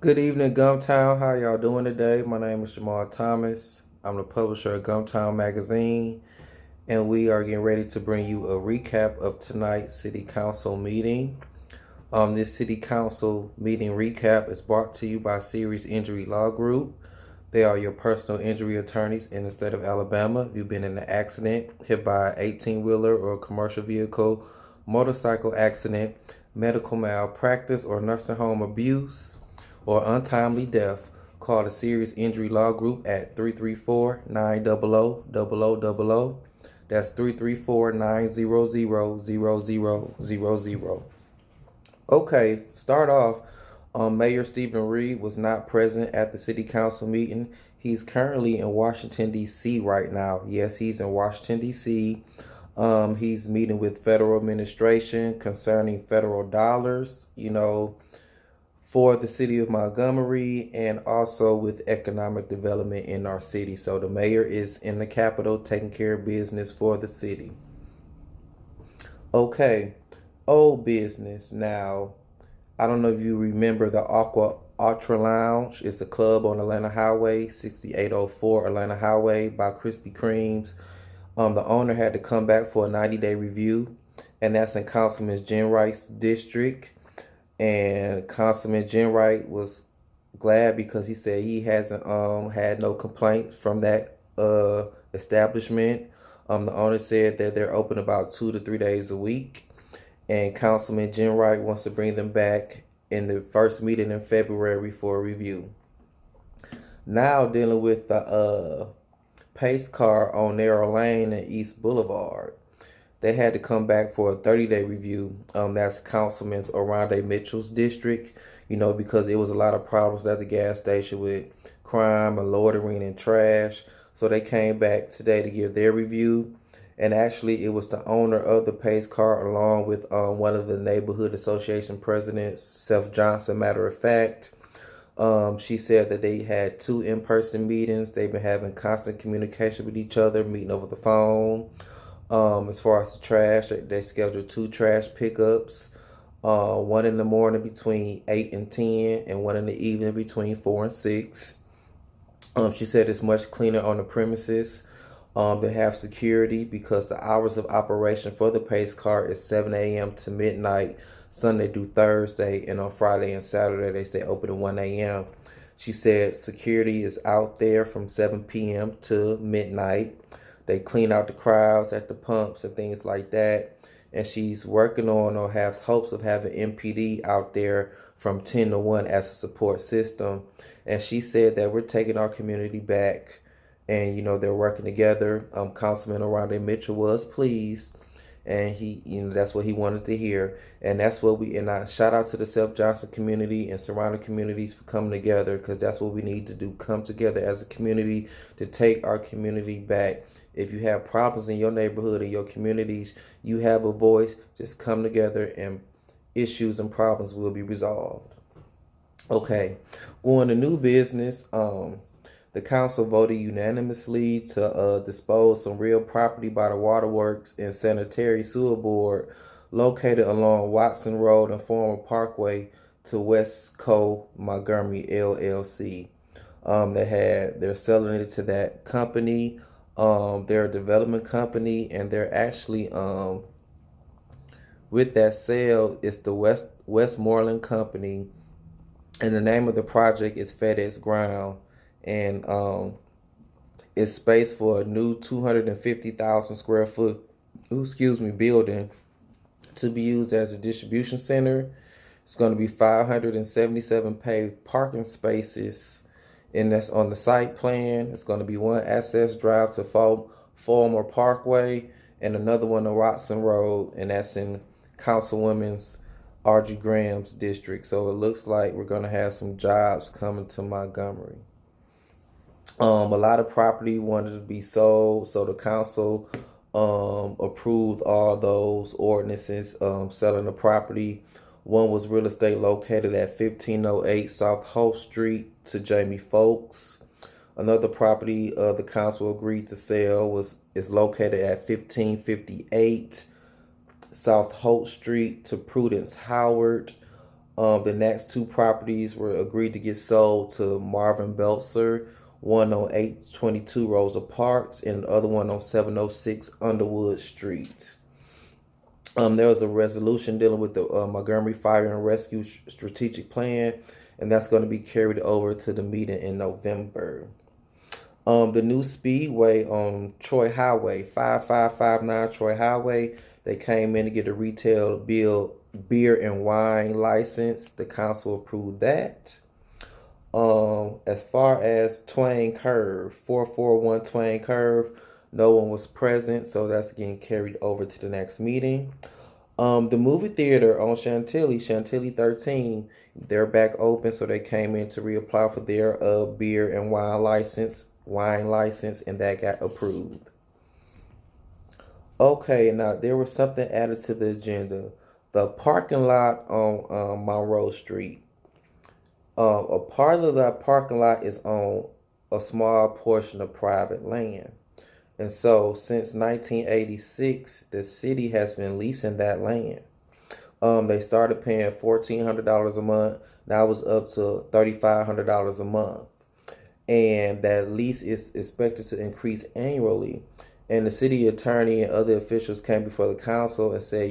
Good evening, Gumtown. How y'all doing today? My name is Jamal Thomas. I'm the publisher of Gumtown Magazine, and we are getting ready to bring you a recap of tonight's City Council meeting. This City Council meeting recap is brought to you by Serious Injury Law Group. They are your personal injury attorneys in the state of Alabama. If you've been in an accident, hit by an 18-wheeler or a commercial vehicle, motorcycle accident, medical malpractice or nursing home abuse, or untimely death, call the Serious Injury Law Group at 334-900-0000. That's 334-900-0000. Okay, start off. Mayor Stephen Reed was not present at the city council meeting. He's currently in Washington, D.C. right now. Yes, he's in Washington, D.C. He's meeting with federal administration concerning federal dollars, for the city of Montgomery and also with economic development in our city. So the mayor is in the Capitol taking care of business for the city. Okay, old business. Now, I don't know if you remember the Aqua Ultra Lounge. It's a club on Atlanta Highway, 6804 Atlanta Highway by Krispy Kreme's. The owner had to come back for a 90-day review, and that's in Councilman Jen Wright's district. And Councilman Jen Wright was glad because he said he hasn't had no complaints from that establishment. The owner said that they're open about 2 to 3 days a week, and Councilman Jen Wright wants to bring them back in the first meeting in February for a review. Now dealing with the pace car on Narrow Lane and East Boulevard. They had to come back for a 30-day review. That's Councilman Oronde Mitchell's district, because it was a lot of problems at the gas station with crime and loitering and trash. So they came back today to give their review. And actually, it was the owner of the pace car along with one of the neighborhood association presidents, Seth Johnson, matter of fact. She said that they had 2 in-person meetings. They've been having constant communication with each other, meeting over the phone. As far as the trash, they scheduled 2 trash pickups, one in the morning between 8 and 10, and one in the evening between 4 and 6. She said it's much cleaner on the premises. They have security because the hours of operation for the pace car is 7 a.m. to midnight, Sunday through Thursday, and on Friday and Saturday they stay open at 1 a.m. She said security is out there from 7 p.m. to midnight. They clean out the crowds at the pumps and things like that. And she's working on or has hopes of having MPD out there from 10 to 1 as a support system. And she said that we're taking our community back. And, they're working together. Councilman Oronde Mitchell was pleased. And he, that's what he wanted to hear. And that's what and I shout out to the Seth Johnson community and surrounding communities for coming together, because that's what we need to do, come together as a community to take our community back. If you have problems in your neighborhood and your communities, you have a voice, just come together and issues and problems will be resolved. Okay, on to new business. The council voted unanimously to dispose some real property by the Waterworks and Sanitary Sewer Board located along Watson Road and Former Parkway to Westco Montgomery LLC. They're selling it to that company. They're a development company, and they're actually with that sale, it's the Westmoreland Company, and the name of the project is FedEx Ground, and it's space for a new 250,000 square foot, building to be used as a distribution center. It's going to be 577 paved parking spaces, and that's on the site plan. It's going to be 1 access drive to Fulmer Parkway and another one to Watson Road, and that's in Councilwoman's R.G. Graham's district. So it looks like we're going to have some jobs coming to Montgomery. A lot of property wanted to be sold, so the council approved all those ordinances selling the property. One was real estate located at 1508 South Hope Street to Jamie Folks. Another property the council agreed to sell is located at 1558 South Hope Street to Prudence Howard. The next two properties were agreed to get sold to Marvin Belzer, one on 822 Rosa Parks and the other one on 706 Underwood Street. There was a resolution dealing with the Montgomery Fire and Rescue Strategic Plan, and that's going to be carried over to the meeting in November. The new speedway on Troy Highway, 5559 Troy Highway, they came in to get a retail beer and wine license. The council approved that. As far as Twain Curve, 441 Twain Curve, no one was present, so that's getting carried over to the next meeting. The movie theater on Chantilly 13, they're back open, so they came in to reapply for their beer and wine license, and that got approved. Okay, now there was something added to the agenda. The parking lot on Monroe Street. A part of that parking lot is on a small portion of private land. And so since 1986, the city has been leasing that land. They started paying $1,400 a month. Now it's up to $3,500 a month. And that lease is expected to increase annually. And the city attorney and other officials came before the council and said,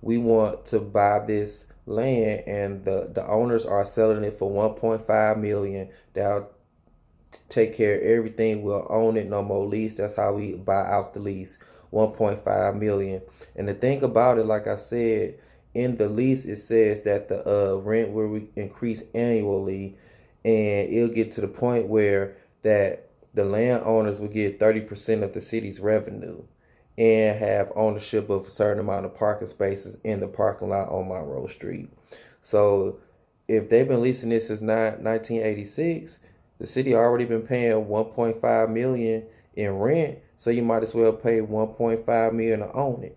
we want to buy this land, and the owners are selling it for $1.5 million. They'll take care of everything. We'll own it, no more lease. That's how we buy out the lease, $1.5 million. And the thing about it, like I said, in the lease it says that the rent will increase annually, and it'll get to the point where that the landowners will get 30% of the city's revenue and have ownership of a certain amount of parking spaces in the parking lot on Monroe Street. So if they've been leasing this since 1986, the city already been paying $1.5 million in rent, so you might as well pay $1.5 million to own it.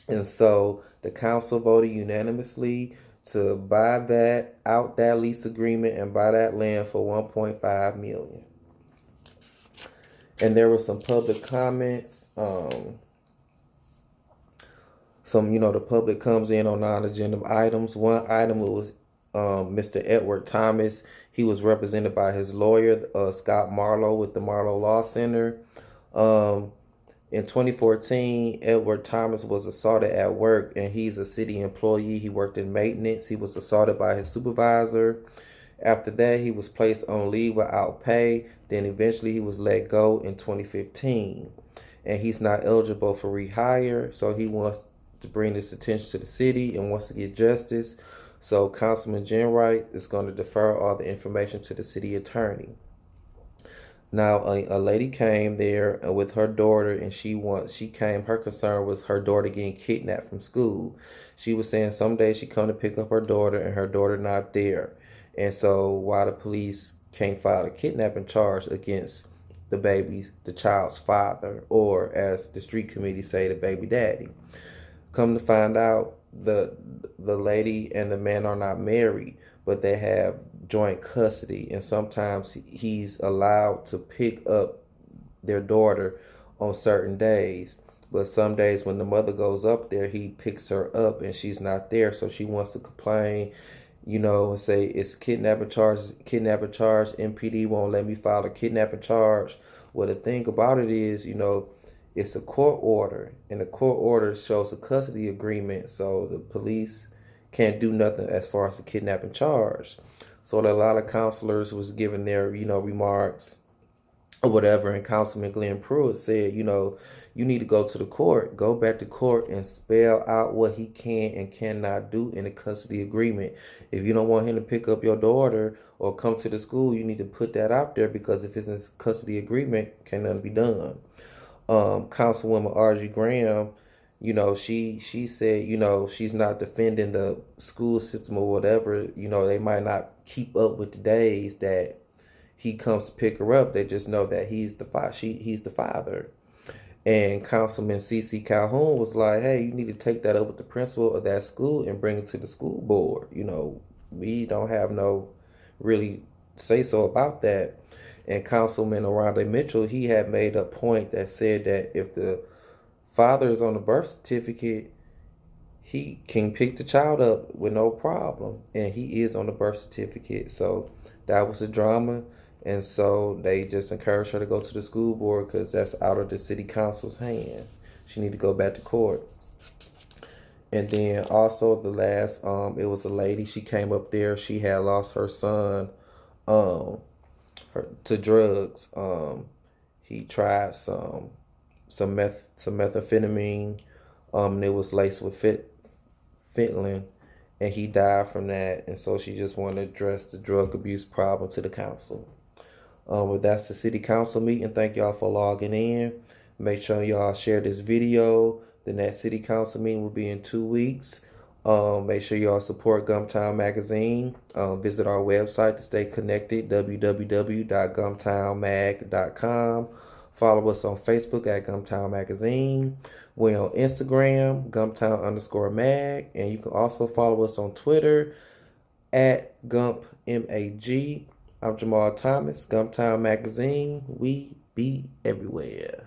And so the council voted unanimously to buy that lease agreement and buy that land for $1.5 million. And there were some public comments. The public comes in on non-agenda items. One item was Mr. Edward Thomas. He was represented by his lawyer, Scott Marlowe, with the Marlowe Law Center. In 2014, Edward Thomas was assaulted at work, and he's a city employee. He worked in maintenance. He was assaulted by his supervisor. After that, he was placed on leave without pay. Then eventually he was let go in 2015. And he's not eligible for rehire, so he wants to bring this attention to the city and wants to get justice. So Councilman Jenwright is going to defer all the information to the city attorney. Now, a lady came there with her daughter, and her concern was her daughter getting kidnapped from school. She was saying some days she come to pick up her daughter and her daughter not there. And so while the police can't file a kidnapping charge against the child's father, or as the street committee say, the baby daddy. Come to find out, the lady and the man are not married, but they have joint custody, and sometimes he's allowed to pick up their daughter on certain days. But some days when the mother goes up there, he picks her up and she's not there, so she wants to complain, and say it's kidnapping charge. MPD won't let me file a kidnapping charge. Well, the thing about it is, it's a court order, and the court order shows a custody agreement, so the police can't do nothing as far as the kidnapping charge. So a lot of counselors was giving their, remarks or whatever, and Councilman Glenn Pruitt said, you need to go to the court, go back to court and spell out what he can and cannot do in a custody agreement. If you don't want him to pick up your daughter or come to the school, you need to put that out there, because if it's in custody agreement, can nothing be done. Councilwoman Argie Graham, she said, she's not defending the school system or whatever. They might not keep up with the days that he comes to pick her up. They just know that he's the father. And Councilman C.C. Calhoun was like, hey, you need to take that up with the principal of that school and bring it to the school board. We don't have no really say so about that. And Councilman Orlando Mitchell, he had made a point that said that if the father is on the birth certificate, he can pick the child up with no problem, and he is on the birth certificate. So that was the drama, and so they just encouraged her to go to the school board because that's out of the city council's hand. She need to go back to court. And then also the last, it was a lady. She came up there. She had lost her son, um, to drugs. He tried some methamphetamine. And it was laced with fentanyl, and he died from that. And so she just wanted to address the drug abuse problem to the council. But that's the city council meeting. Thank y'all for logging in. Make sure y'all share this video. The next city council meeting will be in 2 weeks. Make sure y'all support Gumtown Magazine. Visit our website to stay connected, www.gumtownmag.com. Follow us on Facebook at Gumtown Magazine. We're on Instagram, Gumtown_mag. And you can also follow us on Twitter at GumpMAG. I'm Jamal Thomas, Gumtown Magazine. We be everywhere.